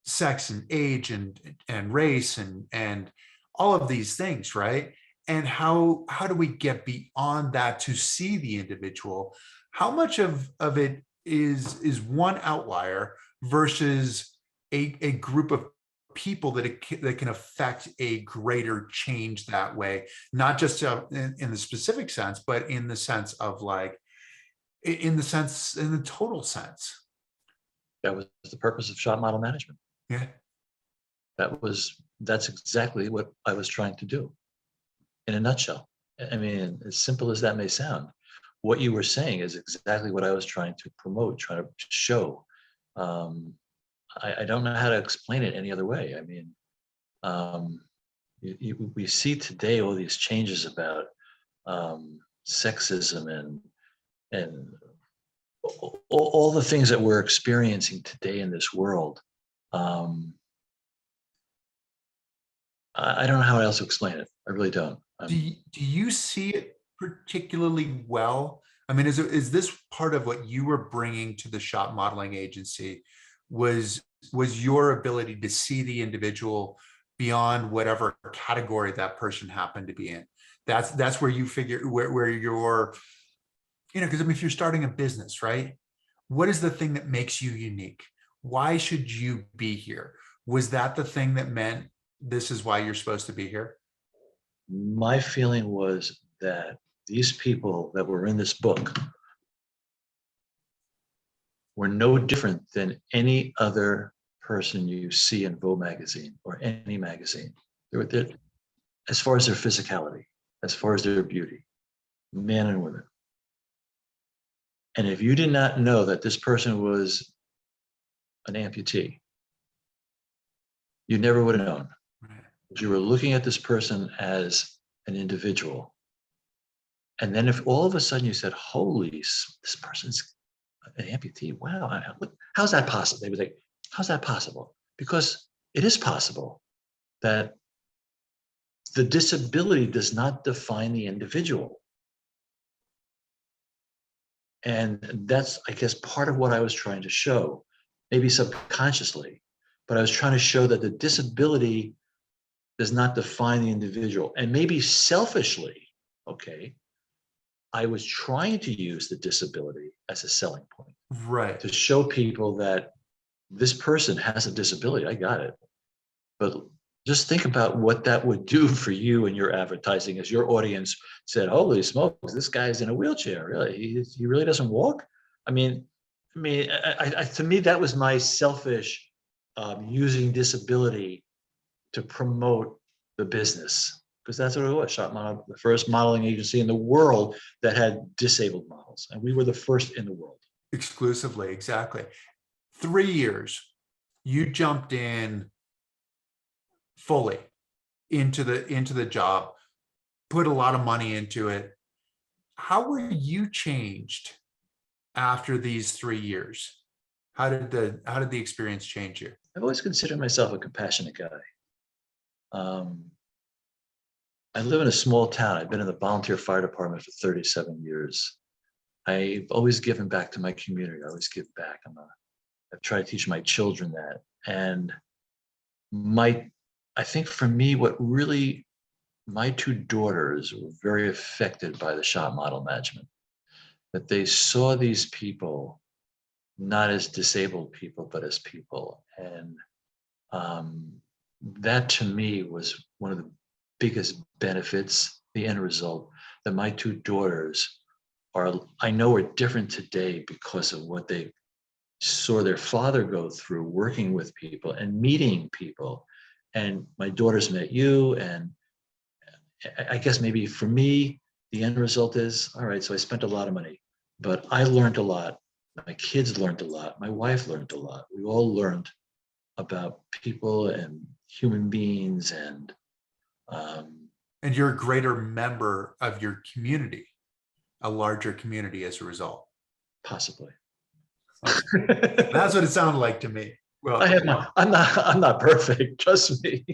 sex and age and race and all of these things, right? And how do we get beyond that to see the individual? How much of it is one outlier versus a group of people that can affect a greater change that way, not just in the specific sense, but in the sense of like, in the total sense. That was the purpose of shop model management. Yeah. That's exactly what I was trying to do in a nutshell. I mean, as simple as that may sound, what you were saying is exactly what I was trying to promote, trying to show. I don't know how to explain it any other way. I mean, we see today all these changes about sexism and all the things that we're experiencing today in this world. I don't know how else to explain it. I really don't. Do you see it particularly well? I mean, is this part of what you were bringing to the shop modeling agency? Was your ability to see the individual beyond whatever category that person happened to be in? That's where you figure where you're, because I mean, if you're starting a business, right? What is the thing that makes you unique? Why should you be here? Was that the thing that meant this is why you're supposed to be here? My feeling was that these people that were in this book were no different than any other person you see in Vogue magazine or any magazine. They're, as far as their physicality, as far as their beauty, men and women. And if you did not know that this person was an amputee, you never would have known. Right. You were looking at this person as an individual. And then if all of a sudden you said, holy, this person's an amputee, wow, how's that possible? They would say, how's that possible? Because it is possible that the disability does not define the individual. And that's, I guess, part of what I was trying to show, maybe subconsciously, but I was trying to show that the disability does not define the individual. And maybe selfishly, okay, I was trying to use the disability as a selling point. Right. To show people that this person has a disability, I got it. But just think about what that would do for you and your advertising as your audience said, holy smokes, this guy's in a wheelchair, really? He really doesn't walk? I mean, to me, that was my selfish using disability to promote the business, because that's what it was. Shop Model, the first modeling agency in the world that had disabled models, and we were the first in the world. Exclusively, exactly. 3 years, you jumped in fully into the job, put a lot of money into it. How were you changed after these 3 years? How did the experience change you? I've always considered myself a compassionate guy. I live in a small town. I've been in the volunteer fire department for 37 years. I've always given back to my community. I always give back. I've tried to teach my children that. And I think for me, my two daughters were very affected by the shop model management, that they saw these people not as disabled people, but as people. And that to me was one of the biggest benefits, the end result, that my two daughters I know are different today because of what they saw their father go through, working with people and meeting people. And my daughters met you, and I guess maybe for me, the end result is, all right, so I spent a lot of money, but I learned a lot. My kids learned a lot. My wife learned a lot. We all learned about people and human beings, and you're a greater member of your community, a larger community as a result. Possibly. That's what it sounded like to me. Well, I'm not perfect. Trust me.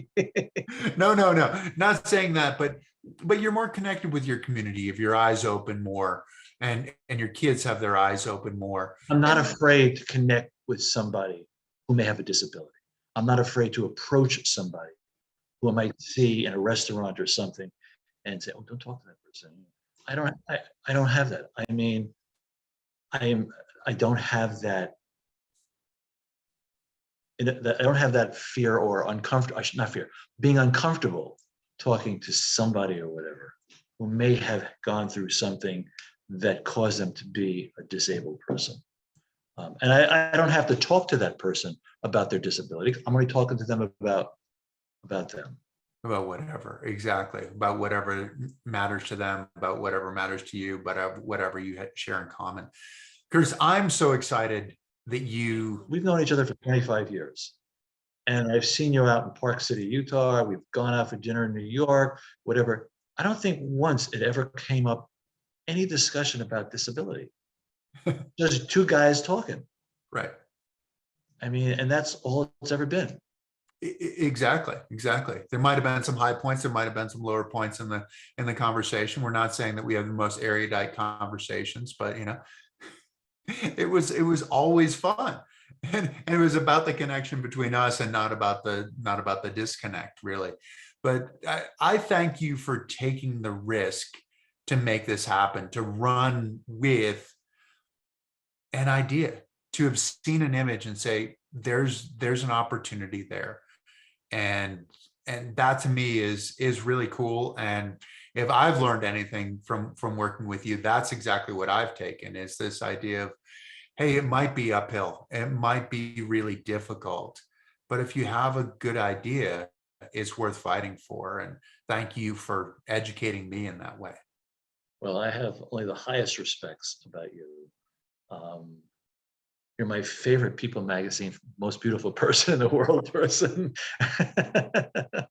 No, not saying that, but you're more connected with your community if your eyes open more, and your kids have their eyes open more. I'm not afraid to connect with somebody who may have a disability. I'm not afraid to approach somebody who I might see in a restaurant or something and say, "Oh, don't talk to that person." I don't have that. I mean, I don't have that. I don't have that fear or uncomfortable. Not fear, being uncomfortable talking to somebody or whatever who may have gone through something that caused them to be a disabled person. And I don't have to talk to that person about their disability. I'm only talking to them about them. About whatever, exactly. About whatever matters to them, about whatever matters to you, but whatever you share in common. Curtis, I'm so excited that we've known each other for 25 years. And I've seen you out in Park City, Utah. We've gone out for dinner in New York, whatever. I don't think once it ever came up any discussion about disability. Just two guys talking. Right. I mean, and that's all it's ever been. Exactly. There might have been some high points. There might have been some lower points in the conversation. We're not saying that we have the most erudite conversations, but it was always fun, and it was about the connection between us and not about the disconnect, really. But I thank you for taking the risk to make this happen, to run with an idea, to have seen an image and say, there's an opportunity there. And that to me is really cool. And if I've learned anything from working with you, that's exactly what I've taken, is this idea of, hey, it might be uphill, it might be really difficult, but if you have a good idea, it's worth fighting for. And thank you for educating me in that way. Well, I have only the highest respects about you. You're my favorite People magazine, most beautiful person in the world person. But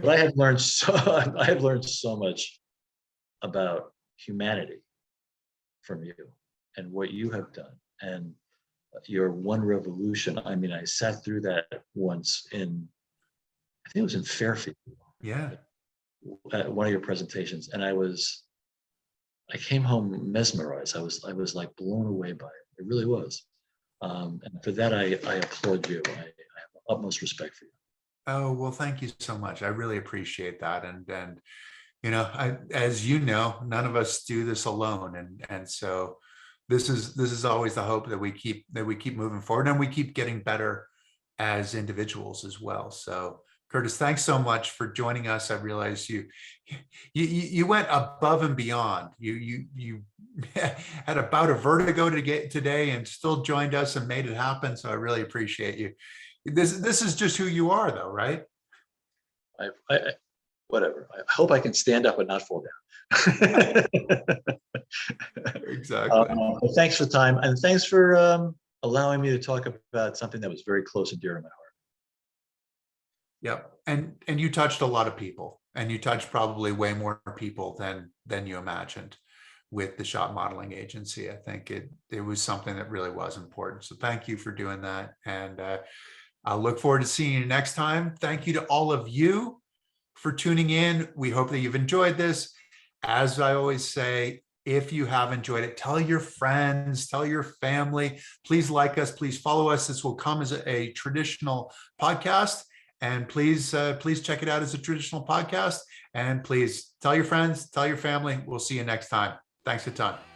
I have learned so much about humanity from you and what you have done, and your one revolution. I mean, I sat through that once I think it was in Fairfield. Yeah. At one of your presentations, and I came home mesmerized. I was like blown away by it. It really was. And for that, I applaud you. I have utmost respect for you. Oh, well, thank you so much. I really appreciate that. And as you know, none of us do this alone. And so this is always the hope that we keep moving forward, and we keep getting better as individuals as well. So Curtis, thanks so much for joining us. I realize you went above and beyond. You had about a vertigo to get today and still joined us and made it happen. So I really appreciate you. This is just who you are, though, right? Whatever. I hope I can stand up and not fall down. Exactly. Thanks for the time, and thanks for allowing me to talk about something that was very close and dear to my heart. Yep. And you touched a lot of people, and you touched probably way more people than you imagined with the shop modeling agency. I think it was something that really was important. So thank you for doing that. And I'll look forward to seeing you next time. Thank you to all of you for tuning in. We hope that you've enjoyed this. As I always say, if you have enjoyed it, tell your friends, tell your family. Please like us, please follow us. This will come as a traditional podcast. And please check it out as a traditional podcast. And please tell your friends, tell your family. We'll see you next time. Thanks a ton.